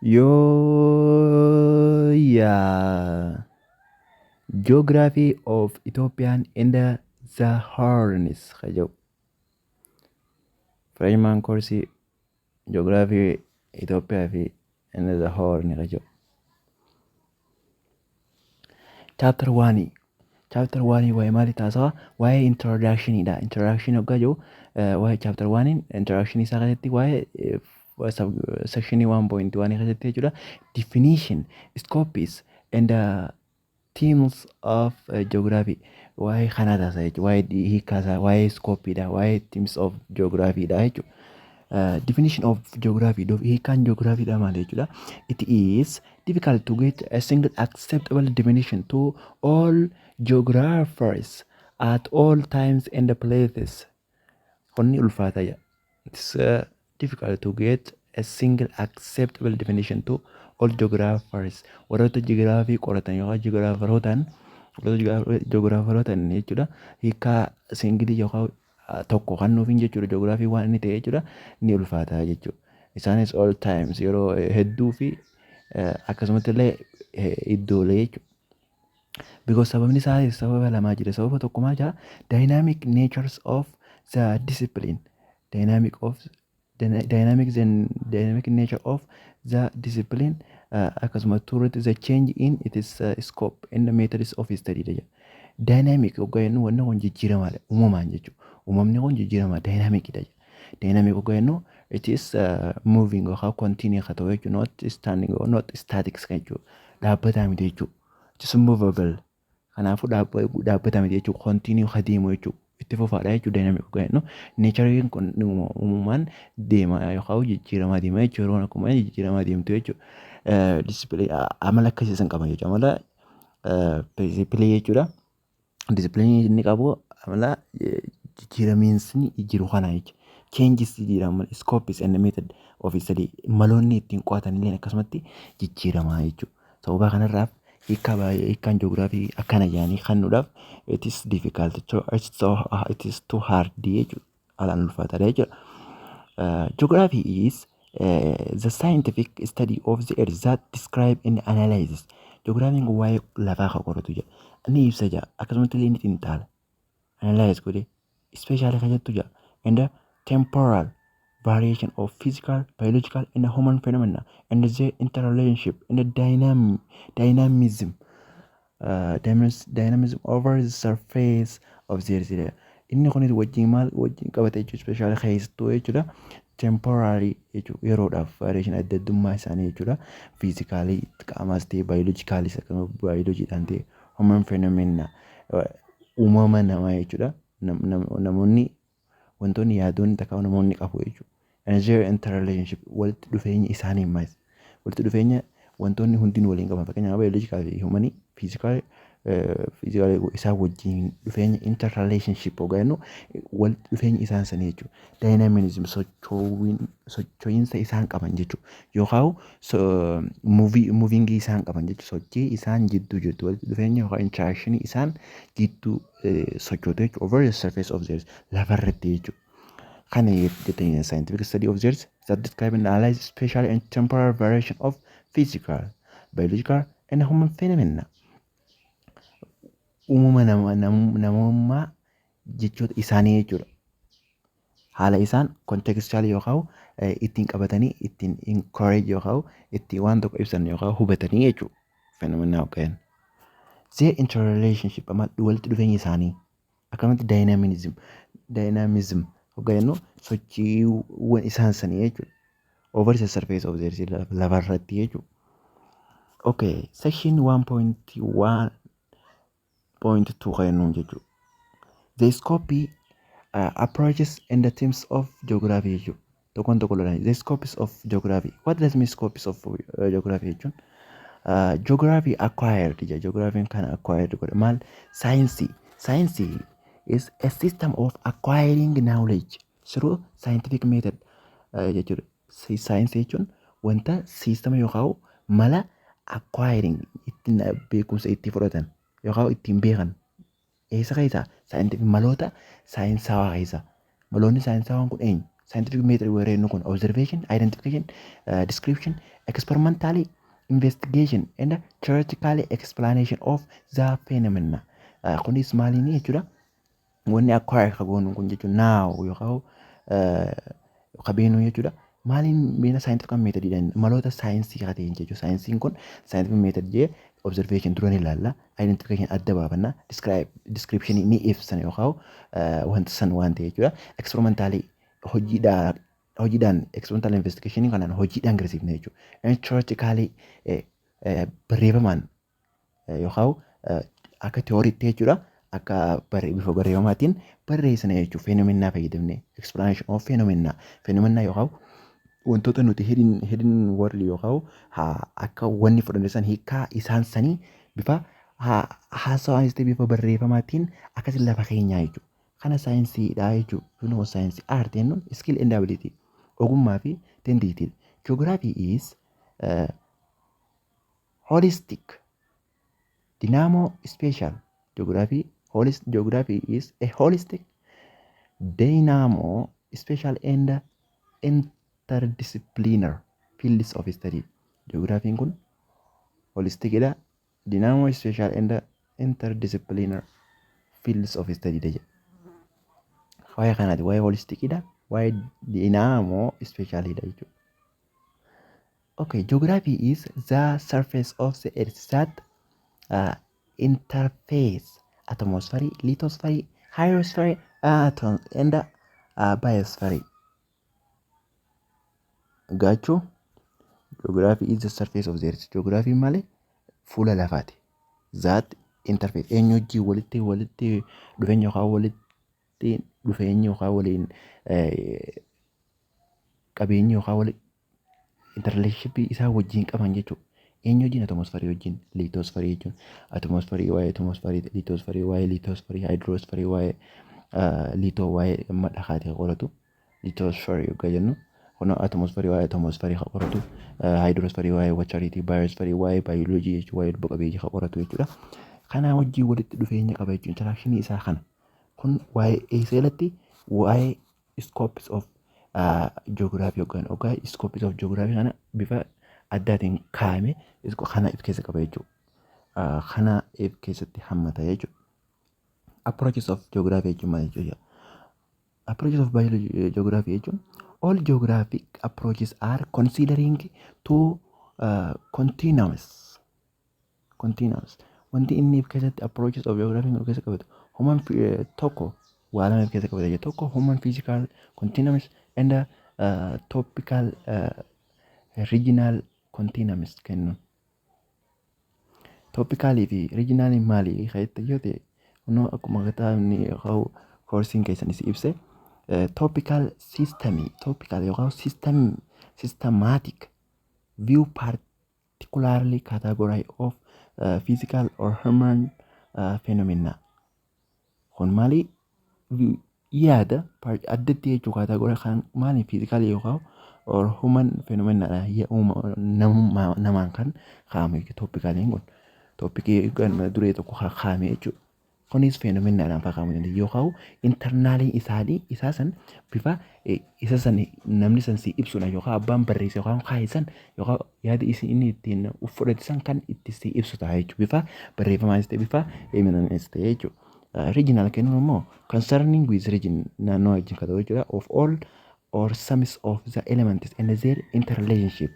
Yo, yeah. Geography of Ethiopian and the Horns. Kajo. Freshman course Geography Ethiopia fi and the Horn. Kajo. Chapter 1. Chapter 1 waa'ee maali taasisaa? Waa'ee introductionidha. Introduction hoggaa jiru waa'ee chapter 1 introduction isaa keessatti waa'ee section 1.1 keessatti jechuudha. Definition, scopes and themes of geography. Waa'ee kana taasisaa jechuudha. Waa'ee hiikkaasaa, waa'ee scopeidha, waa'ee themes of geographyidha jechuudha. Definition of geography. Hiikkaan geographyidha maali jechuudha. It is difficult to get a single acceptable definition to all geographers at all times and places. Konni ulfaata ja. It's difficult to get a single acceptable definition to all geographers. Warroota geography qoratan yookaan geographerootaan jechuudha. Hiikkaa singilii yookaan tokko kan nuuf hin jechuudha. Geography waan inni ta'e jechuudha. Ni ulfaata jechuudha. Isaanis all times yeroo hedduu fi akkasumatti illee iddoolee jechuudha. Because sababni isaa sababa lamaa jira. Sababa tokko maal jaa? Dynamic natures of the discipline. Dynamic nature of the discipline akkasuma turret the change in its scope and the methods of study dha. Dynamic hoggaa jennu wanna kun jijjiiramaadha. Uumamaan jechuudha. Uumamni kun jijjiiramaa dynamicdha. Dynamic hoggaa jennu it is moving yookaan continue haa ta'u jechuudha. Not standing or not static jechuudha. Dhaabbataa miti jechuudha. It is movable. Kanaafuu dhaabbataa miti jechuudha. Continue haa deemu jechuudha. Itti fufaadha jechuudha. Dynamic hoggaa jennu nature kun uumamaan deema yookaan jijjiiramaa deema jechuudha. Yeroon akkuma jijjiiramaa deemtu jechuudha. Discipline amala akkasiisan qaba jechuudha. Amala discipline jechuudha. Discipline inni qabu amala jijjiiramiinsi jiru kana jechuudha. Changes jijjiirama scopes and method of study maloonni ittiin qo'atan illee akkasumatti jijjiiramaa jechuudha. Sababa kanarraaf hiikkaan geography akkana jedhanii kennuudhaaf it is difficult it is too hard jechuudha. Alaan ulfaataadha jechuudha. Geography is the scientific study of the earth that describe and analyzes. Geography waa'ee lafaa kan qoratu jira. Inni ibsa jira. Akkasumatti illee inni xiinxala. Analyze godhee especially kan jettu jira. And the temporal variation of physical, biological and human phenomena and their interrelationship and the dynamism over the surface of the earth. Inni kun wajjin maal wajjin qabate jechuudha. Especially keessattuu jechuudha. Temporary jechuudha. Yeroodhaaf variation adda addummaa isaanii jechuudha. Physically qaamaas ta'e biologically akkasuma biologiidhaan ta'e human phenomena uumama namaa jechuudha. Namoonni wantoonni yaadoonni takka namoonni qabu jechuudha. And their interrelationship walitti dhufeenya isaanii maas walitti dhufeenya wantoonni hundinuu waliin qaban fakkeenyaaf biological fi humanii physical isaa wajjin dhufeenya interrelationship hoggaa jennu walitti dhufeenya isaan sanii jechuudha. Dynamism socho'iinsa isaan qaban jechuudha. Yookaan movingii isaan qaban jechuudha. Sochii isaan jidduu jirtu walitti dhufeenya yookaan interaction isaan jidduu sochootu jechuudha. Over the surface of the earth lafarratti jechuudha. Kan jetteen scientific study of the earth that describe and analyze spatial and temporal variation of physical, biological and human phenomena. Uumama namummaa jechoota isaanii jechuudha. Haala isaan contextual yookaan ittiin qabatanii ittiin encourage yookaan ittiin waan tokko ibsan yookaan hubatanii jechuudha. Phenomena hoggaan. Their interrelationship amma walitti dhufeenya isaanii akkamitti dynamism hoggaa jennu sochiiwwan isaan sanii jechuudha. Over the surface of the earth lafarratti jechuudha. Okay, section 1.1.2 kan jennuun jechuudha. The scope approaches and the themes of geography jechuudha. Tokkoon tokko lolaan. The scopes of geography. What does mean scopes of geography jechuun? Geography acquired. Geography kan acquired godha. Maal? Science. Science is a system of acquiring knowledge through scientific method jechuudha. Science jechuun wanta sistema yookaan mala acquiring ittiin beekumsa itti fudhatan yookaan ittiin beekan. Eessa keessaa? Scientific maloota saayinsawaa keessaa. Maloonni saayinsawaan kun eenyu? Scientific method warreen kun observation, identification, description, experimentally investigation and theoretical explanation of the phenomena. Kunis maaliin jechuudha? Wanni acquire ka goonu kun jechuun now yookaan qabeenyu jechuudha. Maaliin miina scientific method jedhan maloota saayinsii haa ta'een jechuudha. Saayinsiin kun scientific method jee observation dura ni ilaalla, identification adda baafanna, description ni ibsan yookaan wanta san waan ta'e jechuudha. Experimentally hojiidhaan experimental investigation kanaan hojiidhaan garsiifne jechuudha. Theoretically barreeffamaan yookaan akka teoriitti jechuudha. Akka bifa barreeffamaatiin barreessina jechuudha. Feenomenaa fayyadamne explanation of feenomenaa yookaan wantoota nuti hidden word yookaan akka wanni fudhanneessan hiikaa isaan sanii bifa haasawaanis ta'e bifa barreeffamaatiin akkasiin lafa keenyaa jechuudha. Kana saayinsiidha jechuudha. Kunoo saayinsii aartii jennuun skill and ability ogummaa fi dandeettii. Geography is holistic dynamo spatial. Geography is a holistic dynamo spatial and interdisciplinary fields of study. Geography kun holistic dha, dynamo spatial and interdisciplinary fields of study dha. Waa'ee kanaati, waa'ee holistic dha, waa'ee dynamo spatial dha jechuudha. Okay, geography is the surface of the earth that interface atmosphere, lithosphere, hydrosphere, and biosphere. Gacho, geography is the surface of the earth. Geography malee fuula lafaati. That interface eenyuji walitti dhufeenya yookaan walitti dhufeenya yookaan waliin qabeenya yookaan waliin interrelationship isaa wajjin qaban jechuudha. Eenyujiin atmosferii wajjin litosferii jechuun atmosferii waa'ee atmosferii, litosferii waa'ee litosferii, hydrosferii waa'ee litoo waa'ee madhakaati qoratu litosferii yookaan jennu kun atmosferii waa'ee atmosferii qoratu hydrosferii waa'ee wachariitii, biosferii waa'ee bioloojii jechuun waa'ee lubbu qabeeyyii qoratu jechuudha. Kana wajjin walitti dhufeenya qaba jechuun interakshinii isaa kana kun waa'ee seelatti waa'ee scopes of geography yookaan scopes of geography kana bifa addaatiin kaa'ame kana if keessa qaba jechuudha. Kana if keessatti hammata jechuudha. Approaches of geography jechuun maal jechuudha? Approaches of geography jechuun all geographic approaches are considering two continuous. Wanti inni if keessatti approaches of geography kan keessa qabatu human tokko waa lama if keessa qabata jechuudha. Tokko human physical continuous and topical regional continuous kennu. Topicalii fi regional maalii keessatti yoo ta'e kunoo akkuma kitaabni yookaan koorsiin keessan isi ibse topical yookaan systematic view particularly category of physical or human phenomena. Kun maalii yaada addatti jechuu category kan maalii physical yookaan or human phenomena namaan kan kaa'ame jechuudha. Topicaliin kun topikii kan duree tokko kaa'ame jechuudha. Kunis phenomenaadhaan kaa'amuu danda'a yookaan internaaliin isaa san bifa isa san namni san si ibsudha yookaan abbaan barreesse yookaan kaa'isan yookaan yaada inni ittiin fudhatisan kan itti si ibsu ta'a jechuudha. Bifa barreeffamaanis ta'e bifa eminaanis ta'e jechuudha. Regional kennuun immoo concerning with region naannoo wajjin kan ta'u jechuudha. Of all or sums of the elements and their interrelationship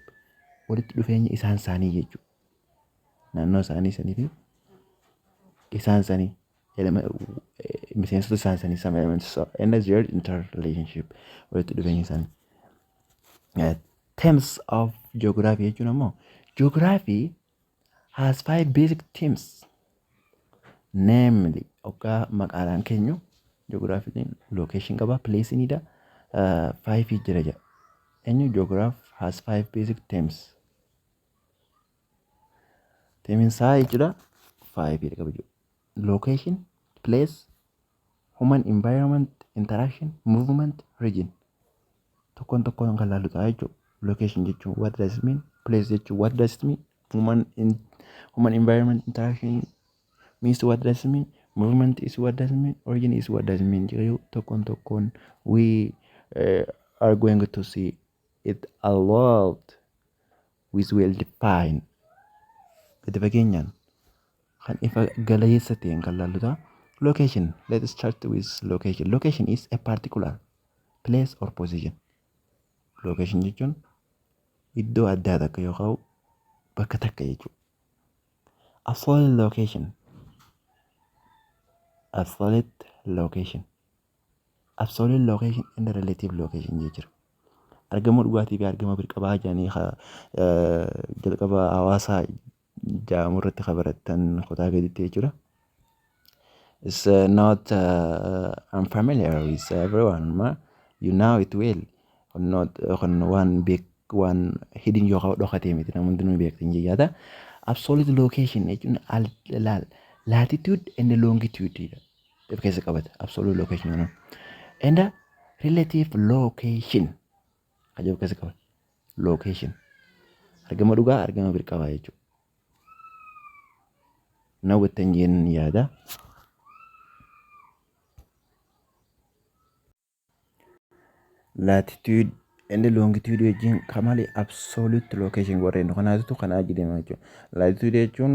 walitti dhufeenya isaan isaanii jechuudha. Naannoo isaanii sanii fi isaan isaanii miseensota isaan isaanii some elements and their interrelationship walitti dhufeenya isaanii. Themes of geography jechuun ammoo geography has 5 basic themes, namely akka maqaadhaan keenyu geography location qaba, place ni dha. 5 jira jira. Any geograph has 5 basic themes. Themes isaa jechuudha 5 qaba jechuudha. Location, place, human environment, interaction, movement, region. Tokkoon kan laallu ta'a jechuudha. Location jechuun what does it mean? Place jechuun what does it mean? Human environment interaction means what does it mean? Movement is what does it mean? Origin is what does it mean? Tokkoon we are going to see it a lot with well defined gadi fageenyaan kan ifa galeessa ta'een kan laalluta. Location. Let's start with location. Location is a particular place or position. Location jechuun iddoo addaa takka yookaan bakka takka jechuudha. A solid location. A solid location. Absolute location and relative location jechuudha. Argama dhugaatii fi argama birqabaa jedhanii jalqaba hawaasaa jedhamu irratti kabarattan kutaa gaditti jechuudha. It's not unfamiliar with everyone. You know it well. Not one big one hidden yookaan dhokatee miti namoonni hundinuu beektan jechuudha. Absolute location jechuun latitude and longitude of keessa qabata. Absolute location and relative location of keessa qabata. Location argama dhugaa argama birqabaa jechuudha. Na wittan jeen yaada. Latitude and longitude wajjin kamali absolute location warreen kanaatu kanaa jedhama jechuudha. Latitude jechuun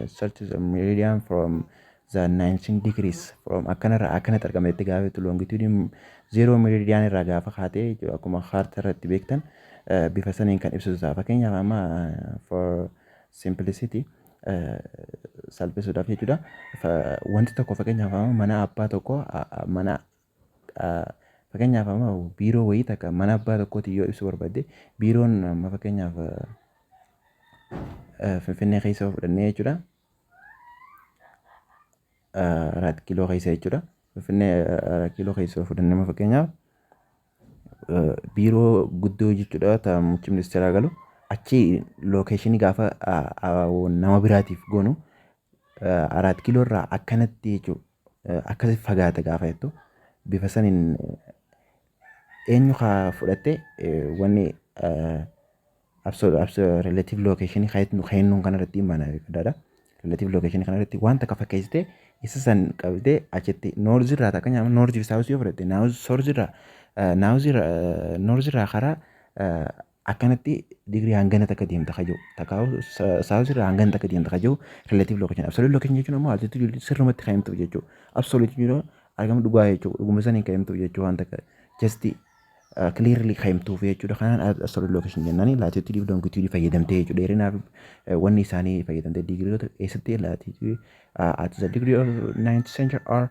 such as a meridian from the 19 degrees from akkanarraa akkanatti argametti gaafatu. Longitude 0 meridian irraa gaafa kaatee jechuudha. Akkuma harta irratti beektan bifa saniin kan ibsitu ta'a. Fakkeenyaaf amma for simplicity salphisuudhaaf jechuudha. Wanti tokko fakkeenyaaf mana abbaa tokko mana fakkeenyaaf amma biiroo wayii takka mana abbaa tokkooti yoo ibsu barbaadde biiroon amma fakkeenyaaf Finfinnee keessa fudhannee jechuudha. 4 kiiloo keessa jechuudha. Finfinnee 4 kiiloo keessa fudhannee fakkeenyaaf biiroo guddoo jechuudha. Muummichi ministeeraa galu achi lookeeshinii gaafa nama biraatiif goonu 4 kiiloo irraa akkanatti jechuudha. Akkasitti fagaata gaafa jettu bifa saniin eenyu haa fudhatte wanni relative location keennuun kanarratti mana guddaadha. Relative location kanarratti wanta akka fakkeessite isa san qabdee achitti noorzi irraa takka nyaama noorzi fi saawuzii yoo fudhatte noorzi irraa karaa akkanatti digirii hangana takka deemta kajuu takkaa'u saawuzii irraa hangana takka deemta kajuu relative location. Absolute location jechuun immoo altitude sirrumatti kaa'imtu jechuudha. Absolute jechuun argama dhugaa jechuudha. Dhuguma saniin kaa'imtu jechuudha waan takka just clearly kaa'imtuuf jechuudha. Kanaan absolute location jennaani latitude fi longitude fayyadamtee jechuudha. Dheerinaaf wanni isaanii fayyadamtee digirii eessatti latitude at the degree of 90 centimeter or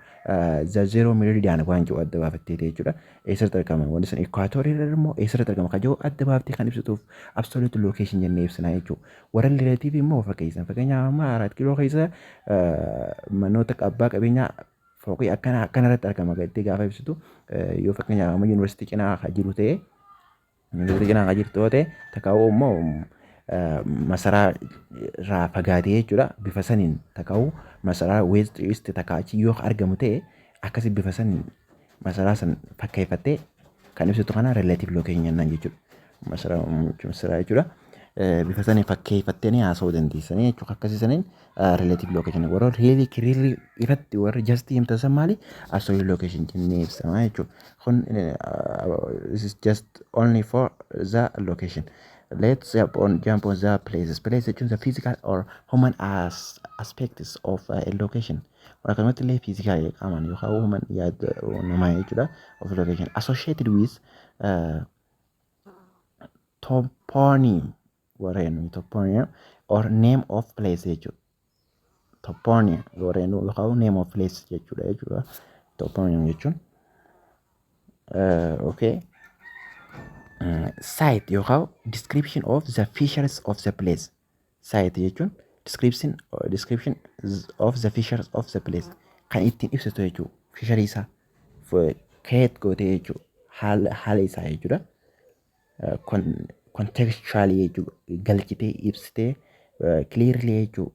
the 0 meridian waan jiru adda baafattee jechuudha. Eessatti argama wanti sun equator irra immoo eessatti argama kan jiru adda baaftee kan ibsituuf absolute location jennee ibsina jechuudha. Warra relative immoo fakkeessan fakkeenyaaf amma 4 kiiloo keessa manoota abbaa qabeenyaa fooqii akkanarratti argama gattee gaafa ibsitu yoo fakkeenyaaf amma yuunivarsiitii cinaa jiru ta'e yuunivarsiitii cinaa jirtu yoo ta'e takkaa'uu immoo masaraa irraa fagaatee jechuudha. Bifa saniin takkaa'uu masaraa west east takkaachi yoo argamu ta'e akkasii bifa saniin masaraa san fakkeeffattee kan ibsitu kana relative location jennaan jechuudha. Masaraa jechuudha. Bifa saniin fakkeeffattee ni haasa'uu dandeessanii jechuudha. Akkasii saniin relative location warra really irratti warra just himtasan maali absolute location jennee ibsama jechuudha. Kun this is just only for the location. Let's jump on the places. Place jechuun the physical or human aspects of a location. Akkasumatti illee physical qaamaan yookaan human yaada namaa jechuudha of location associated with toponym warreen toponym or name of place jechuudha. Toponym warreen yookaan name of place jechuudha. Toponym jechuun okay. Site yookaan description of the features of the place. Site jechuun description of the features of the place kan ittiin ibsitu jechuudha. Feature isaa keet gootee jechuudha. Haala isaa jechuudha. Contextually jechuudha. Galchitee ibsitee clearly jechuudha.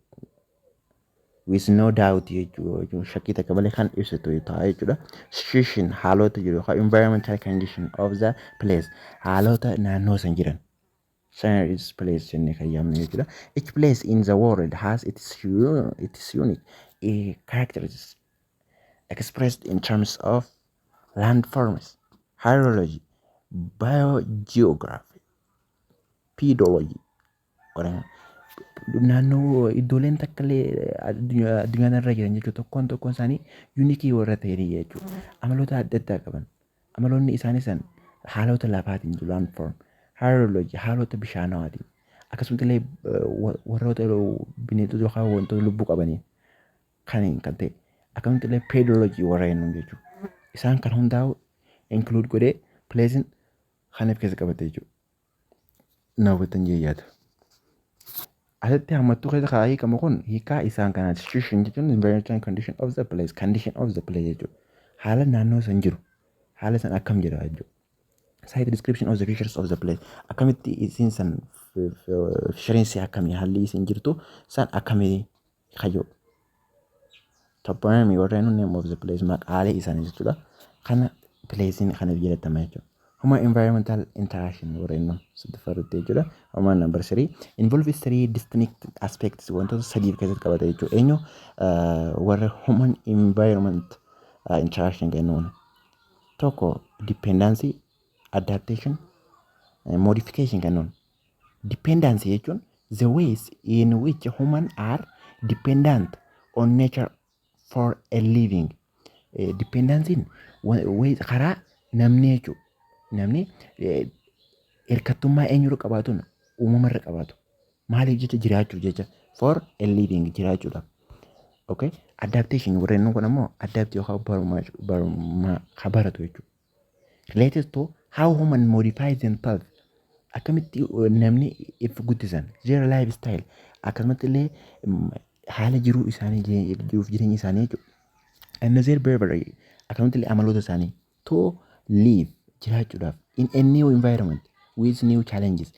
With no doubt jechuudha. Shakkii takka malee kan ibsitu ta'a jechuudha. Situation haalota jiru yookaan environmental condition of the place haalota naannoo san jiran. Science place jennee kan yaamnu jechuudha. Each place in the world has its unique characteristics expressed in terms of landforms, hydrology, biogeography, pedology. Naannoo iddooleen takka illee addunyaan irra jiran jechuudha. Tokkoon isaanii yuunikii warra ta'anii jechuudha. Amaloota adda addaa qaban. Amaloonni isaanii san haalota lafaatiin jiru landform, hydrology haalota bishaanawaatiin akkasumas illee warroota bineeldota yookaan wantoota lubbuu qabaniin kan ta'e akkasumas illee pedology warra jennuun jechuudha. Isaan kan hundaa'u include godhee pileesin kan of keessa qabate jechuudha. Na hubattan jechuudha. Asitti hammattuu keessa kaa'aa hiikamu kun hiikaa isaan kanaati. Situation jechuun environmental condition of the place, condition of the place jechuudha. Haala naannoo san jiru, haala san akkam jira jechuudha. Site description of the features of the place. Akkamitti isin san fisheriinsi akkamii haalli isin jirtu san akkamii kayyoo. Toponymy warreen name of the place maqaalee isaanii jechuudha. Kana pileesiin kana jedhatama jechuudha. Human environmental interaction warreen sadaffarutti jechuudha. Human number 3 involves 3 distinct aspects wantoota sadii keessatti qabata jechuudha. Eenyu warra human environment interaction kennuun tokko dependency, adaptation, modification kennuun. Dependency jechuun the ways in which humans are dependent on nature for a living. Dependency'n karaa namni jechuudha. Namni hirkattummaa eenyurra qabaatuun uumamarra qabaatu. Maaliif jecha jiraachuuf jecha for a living jiraachuudhaaf. Okay? Adaptation warreen kun ammoo adapt yookaan baratu jechuudha. Related to how human modify themselves. Akkamitti namni if guddisan their lifestyle akkasumatti illee haala jiruu isaanii jiruuf jireenya isaanii jechuudha. And their behavior akkasumatti illee amaloota isaanii to live jiraachuudhaaf in a new environment with new challenges.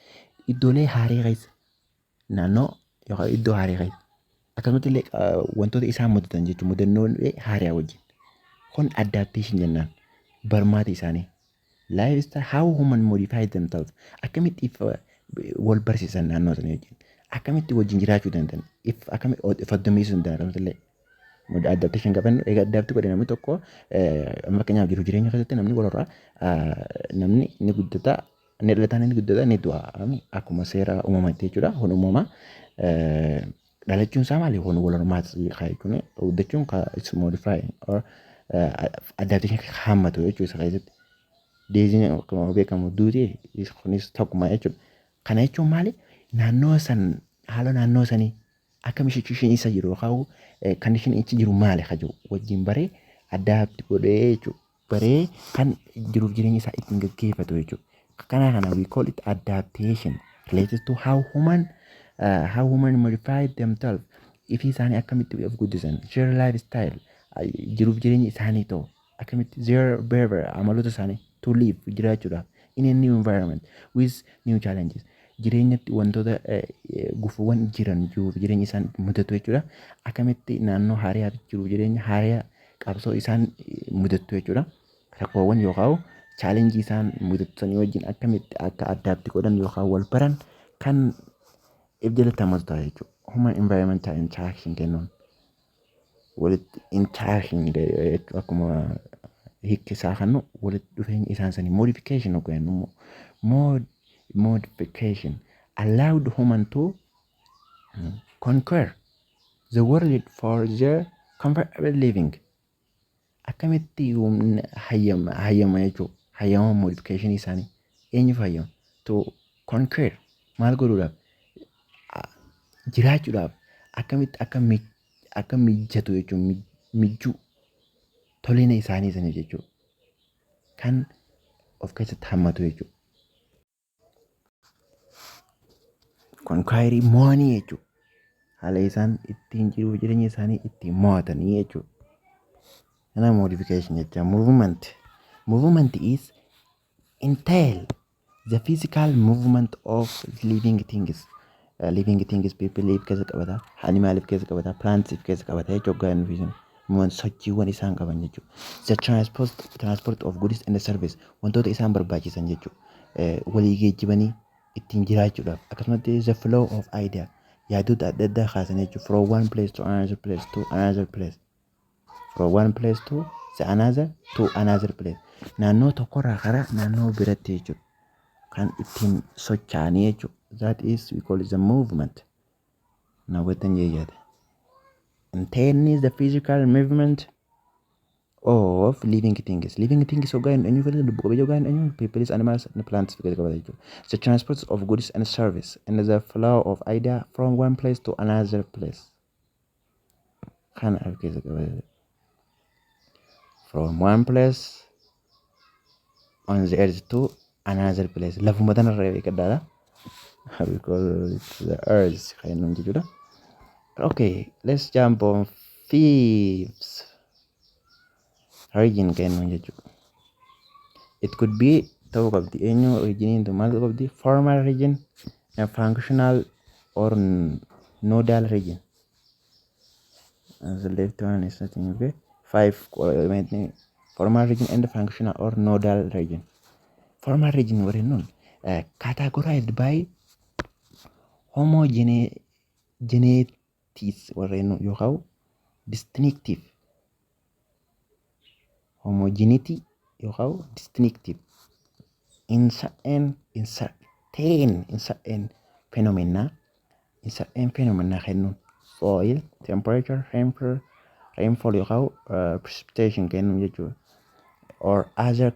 Iddoolee haarii keessa naannoo yookaan iddoo haarii keessa akkasumatti illee wantoota isaan mudatan jechuudha. Mudannoolee haariyaa wajjin. Kun adaptation jennaan barmaata isaanii. Lifestyle how human modify themselves. Akkamitti wal barsiisan naannoo sana wajjin. Akkamitti wajjin jiraachuu danda'an. If addomesuu danda'an akkasumas illee adaptation qaban egaa adapti godhe namni tokko fakkeenyaaf jiru jireenya keessatti namni walirraa namni ni guddata ni dhalataa ni guddata ni du'a akkuma seera uumamaatti jechuudha. Kun uumama dhalachuun isaa maali? Kun walirmaati jechuun guddachuun is modify or adaptation hammatu jechuudha isa keessatti. Deeziin akkuma beekamu duuti kunis tokkuma jechuudha. Kana jechuun maali? Naannoo san haala naannoo sanii akka mishichuushin isa jiru yookaan condition ichi jiru maali haa jiru wajjin baree adapt godhee jechuudha. Baree kan jiruuf jireenya isaa ittiin gaggeeffatu jechuudha. Kana we call it adaptation related to how human modify themselves. Ifi isaanii akkamitti of guddisan their lifestyle jiruuf jireenya isaanii ta'u akkamitti their behavior amaloota isaanii to live jiraachuudhaaf in a new environment with new challenges. Jireenyatti wantoota gufuuwwan jiran jiruuf jireenya isaan mudatu jechuudha. Akkamitti naannoo haariyaa jiruuf jireenya haariyaa qabsoo isaan mudatu jechuudha. Rakkoowwan yookaan challenge isaan mudatu sanii wajjin akkamitti akka adapt godhan yookaan wal baran kan if jalatamu ta'a jechuudha. Human environmental interaction kennuun walitti interaction akkuma hiikkisaa kannu walitti dhufeenya isaan sanii modification yookaan modification allowed human to conquer the world for their comfortable living. Akkamitti hayyama jechuudha. Hayyama modification isaanii eenyuuf hayyama to conquer maal godhuudhaaf jiraachuudhaaf akkamitti akka mijatu jechuudha. Mijjuu tolina isaanii saniif jechuudha. Kan of keessatti hammatu jechuudha. Conquer mo'anii jechuudha. Haala isaan ittiin jiruuf jireenya isaanii ittiin mo'atanii jechuudha. Kana modification jecha movement is entail the physical movement of living things. Living things people live keessa qabata, animal live keessa qabata, plants live keessa qabata jechuudha. Gaa'in nufi movement sochiiwwan isaan qaban jechuudha. The transport of goods and service wantoota isaan barbaachisan jechuudha. Walii geejjibanii ittiin jiraachuudhaaf akkasumatti the flow of idea yaadota adda addaa kaasan jechuudha. From one place to another place to another place. From one place to the another to another place. Naannoo tokkorraa karaa naannoo biratti jechuudha. Kan ittiin socho'anii jechuudha. That is we call it the movement. Now what then you and 10 is the physical movement of living things. Living things ogaan eenyu fedha lubbu qabeeyyii ogaan eenyu people, animals and plants fedha qaba jechuudha. The transport of goods and service and the flow of idea from one place to another place. Kan argisiisa qaba. From one place on the earth to another place. Lafuma tanarra beekadhaadha. Because it's the earth kan nun jechuudha. Okay, let's jump on fifth region kan nun jechuudha. It could be ta'uu qabdi eenyu region maal ta'uu qabdi formal region and functional or nodal region. The left one is nothing. Okay, 5 formal region and functional or nodal region. Formal region were known categorized by homogeneity were known yookaan distinctive homogeneity yookaan distinctive in certain phenomena kennuun soil temperature rainfall yookaan precipitation kennuun jechuudha or other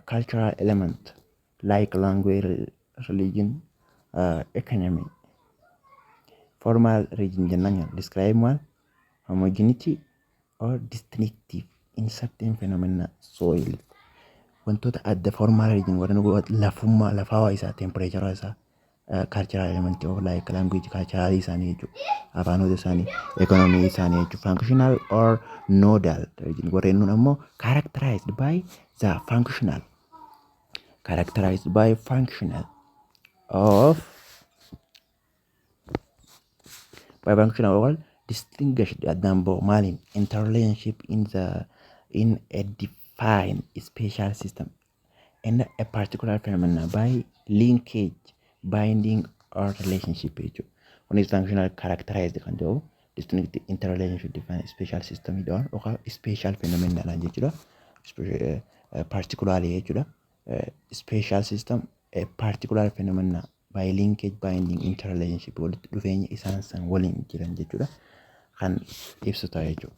cultural element like language religion economy. Formal region jennaan describe one homogeneity or distinctive in certain phenomena soil. Wantoota adda formal region warreen lafummaa lafaa isaa temperature isaa cultural element of like language cultural isaanii jechuudha. Afaanota isaanii economy isaanii jechuudha. Functional or nodal region warreen nun ammoo characterized by functional of by functional or distinguished example maaliin interrelationship in a defined spatial system and a particular phenomena by linkage, binding or relationship jechuudha. Kun is functional characterized kan jedhu distinct interrelationship defined spatial system iddoon yookaan spatial phenomena dhaan jechuudha. Particularly jechuudha. Spatial system a particular phenomena by linkage, binding, interrelationship walitti dhufeenya isaan san waliin jiran jechuudha. Kan ibsu ta'a jechuudha.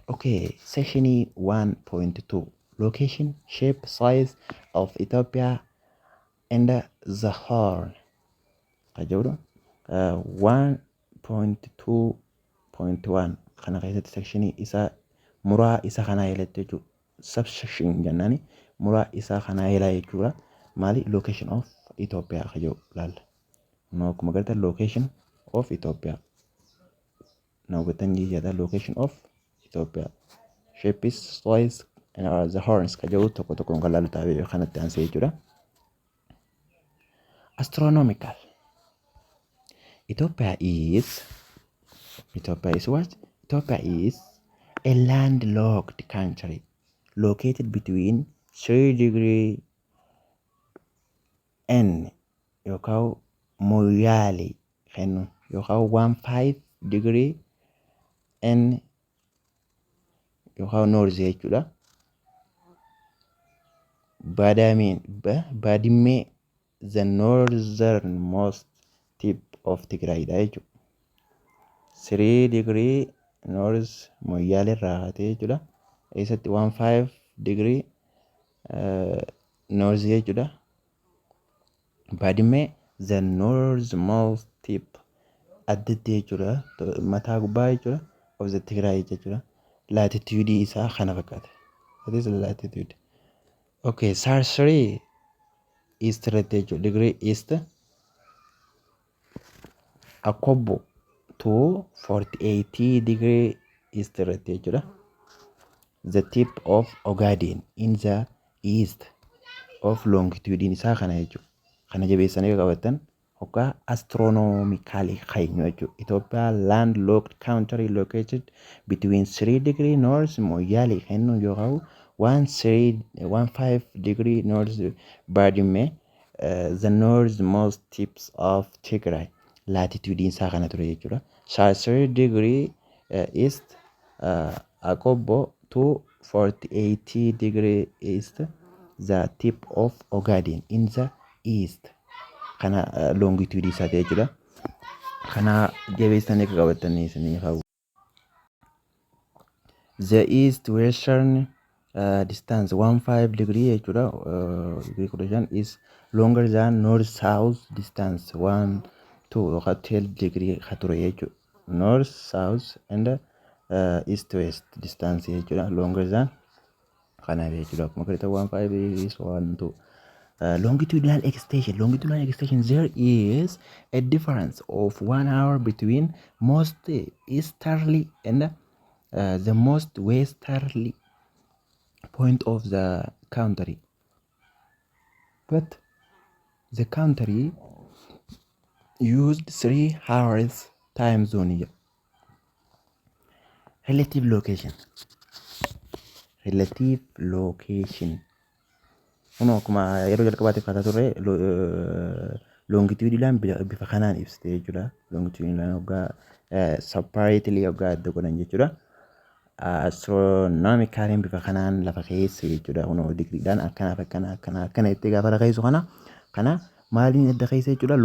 Okay, section 1.2 location, shape, size of Ethiopia and the Horn. Kajodo 1.2.1 kana keessatti section isa muraa isa kana ilaaltu jechuudha. Subsection jennani muraa isa kana ilaalaa jechuudha. Maali location of Ethiopia kajo laalla. No kuma garta location of Ethiopia. Now betan jijada location of Ethiopia. Shape is size and the horns kajo tokko tokko kan laalu taa'ee kanatti aansee jechuudha. Astronomical. Ethiopia is what? Ethiopia is a landlocked country located between 3 degree N yookaan Moyale kennu yookaan 15 degree N yookaan north jechuudha. Badimee the northernmost tip of Tigray dha jechuudha. 3 degree north Moyale irraa haatee jechuudha. Eessatti 15 degree north jechuudha. Badimee the northernmost tip addatti jechuudha. Mataa gubbaa jechuudha of the Tigray jechuudha. Latitude isaa kana fakkaata. That is latitude. Okay, Sarsari east degree east Akobo to 48 degree east jechuudha. The tip of Ogaden in the east of longitude isaa kana jechuudha. Kana jabeessanii qabatan hokka astronomically kaynu jechuudha. Ethiopia landlocked country located between 3 degree north Moyale kennu yoo 15 degree north Badime the northmost tips of Tigray latitude isaa kana ture jechuudha. 3 degree east Akobo to 48 degree east, the tip of Ogaden in the east. Kana longitude isaa ta'e jechuudha. Kana jabeessanii akka qabatanii isiniif hawwu. The east western distance 15 degree jechuudha. Degree 15 is longer than north south distance 12 degree haa ture jechuudha. North south and east west distance jechuudha. Longer than kana jechuudha. Akkuma kana 15 is 12. Longitudinal extension. Longitudinal extension, there is a difference of 1 hour between most easterly and the most westerly point of the country. But the country used 3 hours time zone here. Relative location. Relative location. Akkuma yeroo jalqabaatiif kaasaa turre longitudiidhaan bifa kanaan ibsite jechuudha. Longitudiidhaan waggaa separately waggaa adda godhan jechuudha. Astronomically bifa kanaan lafa keessa jechuudha. Kun digriidhaan akkana itti gaafa lafa keessu kana maaliin adda keessa jechuudha.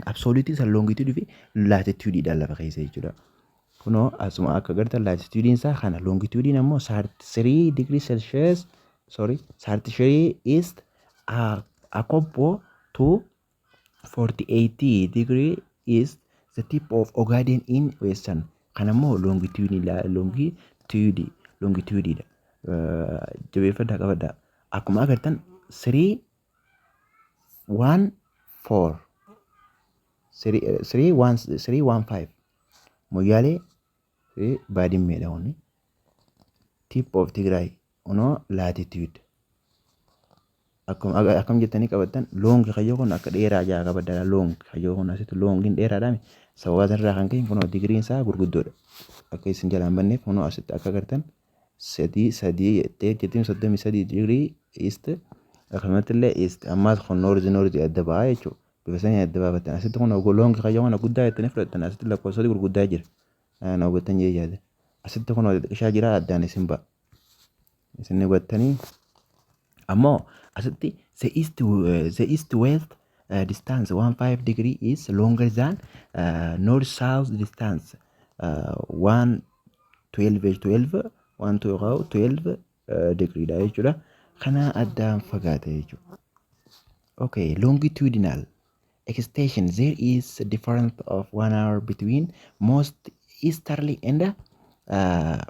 Absolute isa longitude fi latitudeidhaan lafa keessa jechuudha. Kunoo asuma akka agartan latitudiin isaa kana, longitudiin ammoo 3 degree Celsius 33 east Akopo to 48 degree east, the tip of Ogaden in western. Kana immoo longitude jabeeffadhaa qabadhaa. Akkuma agartan 315 moyyaalee baadiymeedha kuni. Tip of Tigray unoo latitude. Akkam jettanii qabattan long kayyoo kun akka dheeraa jaa qabaddaa. Long kayyoo kun asitti longiin dheeraadhaami. Sababa irraa kan ka'e kunoo digriin isaa gurguddoodha. Akka isin jalaan banneef kunoo asitti akka agartan 33 degree east, akkasumatti illee east. Ammaas kun north adda ba'aa jechuudha. Bifa sanii adda baafattan asitti kunoo long kayyoo kana guddaa jettanii fudhattan asitti lakkoofsoti gurguddaa jira. Na hubattan jee yaada. Asitti kunoo xixiqqishaa jira addaan isin ba'a. Isin hubattanii ammoo asitti the east west distance 15 degree is longer than north south distance 12 degree dha jechuudha. Kana addaan fagaata jechuudha. Okay, longitudinal extension, there is a difference of 1 hour between most easterly and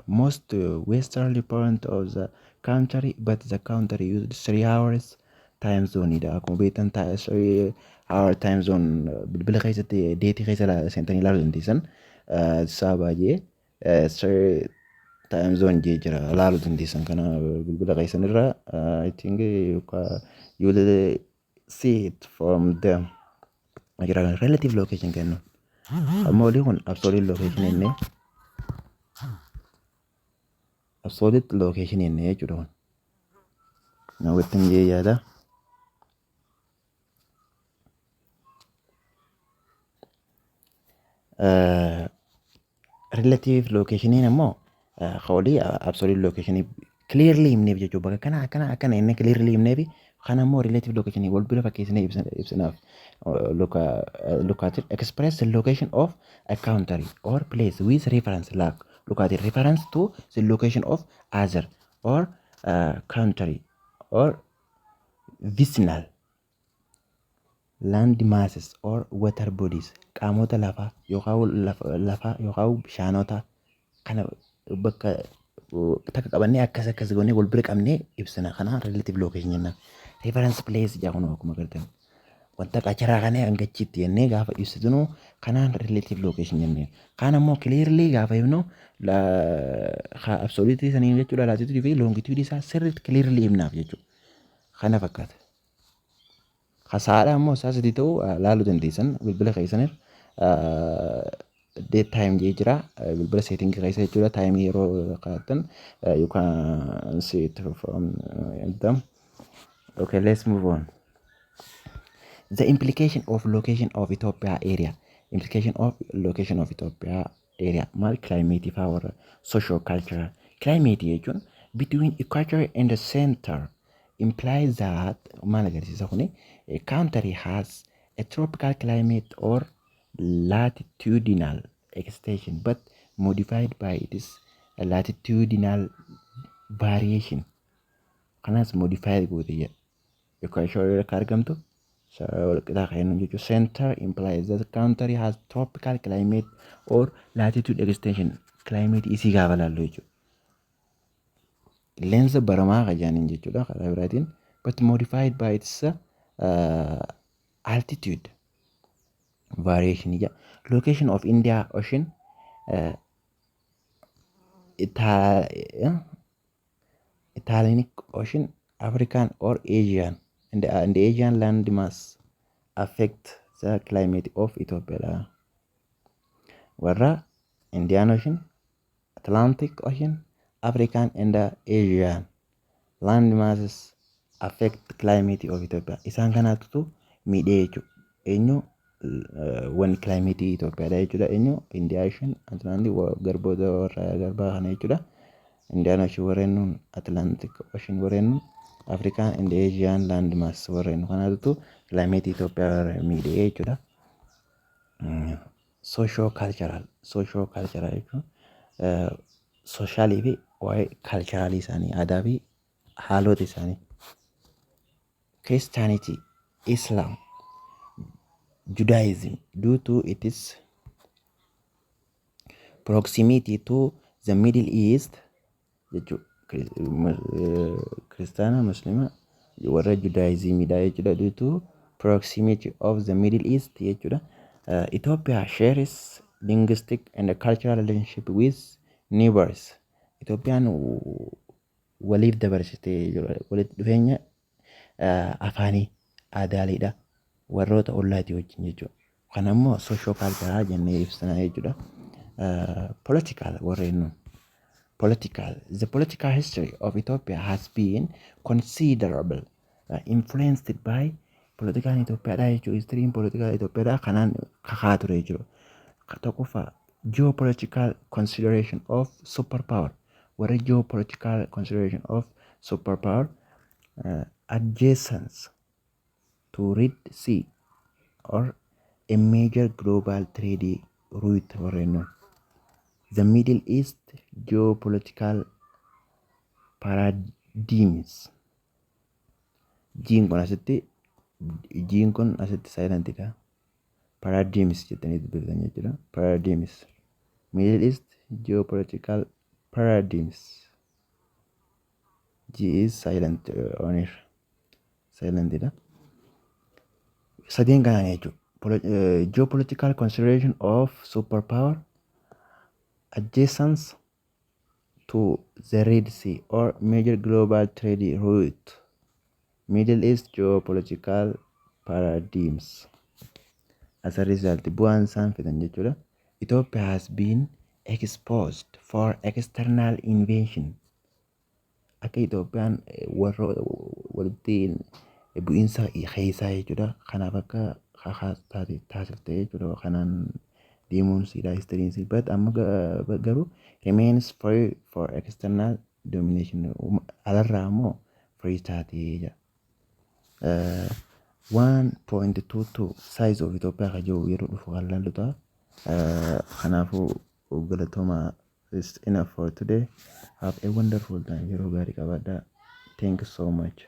most westerly point of the country, but the country used 3 hours time zone ida. Akkuma beektan 3 hour time zone bilbila keessatti deetii keessa seentanii ilaaluu dandeessan. Isaa baay'ee time zone jee jira ilaaluu dandeessan. Kana bilbila keessan irraa I think you will see it from them. Relative location kennu. Ammoo olii kun absolute location inni. Absolute location inni jechuudha. Na hubattan jee yaada. Relative location in ammoo qawlii absolute location clearly himneef jechuudha. Bakka kana inni clearly himneef kana ammoo relative location wal bira fakkeessinee ibsinaaf. Look at it. Express the location of a country or place with reference. Look at it. Reference to the location of other or country or vicinal land masses or water bodies. Qaamota lafaa yookaan bishaanota kana bakka takka qabannee akkas goonee wal bira qabnee ibsina. Kana relative location jenna. Reference place jedhamu akkuma agartan. Wanta qacaraa kana hangachiitti jennee gaafa ibsitinu kanaan relative location jennee. Kaan ammoo clearly gaafa himnu absolute sanii jechuudha. Latitude fi longitude isaa sirriitti clearly himnaaf jechuudha. Kana fakkaata. Hasaadha ammoo isaasitti ta'u laaluu dandeessan bilbila keessanir date time jee jira. Bilbila setting keessa jechuudha. Time yeroo kaa'atan you can see it from them. Okay, let's move on. The implication of location of Ethiopia area. Implication of location of Ethiopia area. Mal climate power, social culture, Climate jechuun between equator and the center implies that maal agarsiisa kuni a country has a tropical climate or latitudinal extension but modified by its latitudinal variation. Kanas modified goote jedha. Equator irra argamtu walqixa kan jechuun center implies that the country has tropical climate or latitude extension. Climate isii gaafa laallu jechuudha. Qilleensa baramaa qajaaniin jechuudha karaa biraatiin but modified by its altitude variation. Location of India Ocean, Italianic Ocean, African or Asian, and the Asian land mass affect the climate of Ethiopia. Warra Indian Ocean, Atlantic Ocean, African and Asian land masses affect climate of Ethiopia. Isaan kanaatu miidhee jechuudha. Eenyu waan climate Itoophiyaadha jechuudha. Eenyu Indian Ocean, Atlantic garboota warra garbaa kana jechuudha. Indian Ocean warreen Atlantic Ocean warreen African and Asian land mass warreen kanaatu climate Itoophiyaa miidhee jechuudha. Socio-cultural jechuun soshaalii fi waa'ee kalchuraalii isaanii aadaa fi haalota isaanii. Christianity, Islam, Judaism due to its proximity to the Middle East jechuudha. Kiristaana, Muslima warra Judaismidha jechuudha due to proximity of the Middle East jechuudha. Ethiopia shares linguistic and cultural relationship with neighbors. Itoophiyaan waliif dabarsitee walitti dhufeenya afaanii aadaaleedha warroota ollaatii wajjin jechuudha. Kan ammoo soosho kaalcharaa jennee ibsina jechuudha. Political warreen political. The political history of Ethiopia has been considerable influenced by political Itoophiyaadha jechuudha. Histiriin political Itoophiyaadha kanaan kakaa ture jechuudha. Tokkoffaa geopolitical consideration of superpower. Warra geopolitical consideration of superpower adjacent to Red Sea or a major global trade route warreen. The Middle East geopolitical paradigms. Jiin kun asitti silentidha. Paradigms jettanii dubbiftan jechuudha. Paradigms. Middle East geopolitical paradigms. G is silent on here. Silentidha. Sadeen kanaan jechuudha. Geopolitical consideration of superpower adjacent to the Red Sea or major global trade route. Middle East geopolitical paradigms. As a result, bu'aan isaan fidan jechuudha. Ethiopia has been exposed for external invasion. Akka Itoophiyaan warra walitti bu'iinsa keessaa jechuudha. Kanaaf akka taasiftee jechuudha. Kanaan deemuun siidhaa histiriin sii but amma garuu remains free for external domination. Alarraa immoo free taatee jira. 1.22 size of Ethiopia ka jiru yeroo dhufu kan laallu ta'a. Kanaafuu galatooma is enough for today. Have a wonderful time. Yeroo gaarii qabaadhaa. Thank you so much.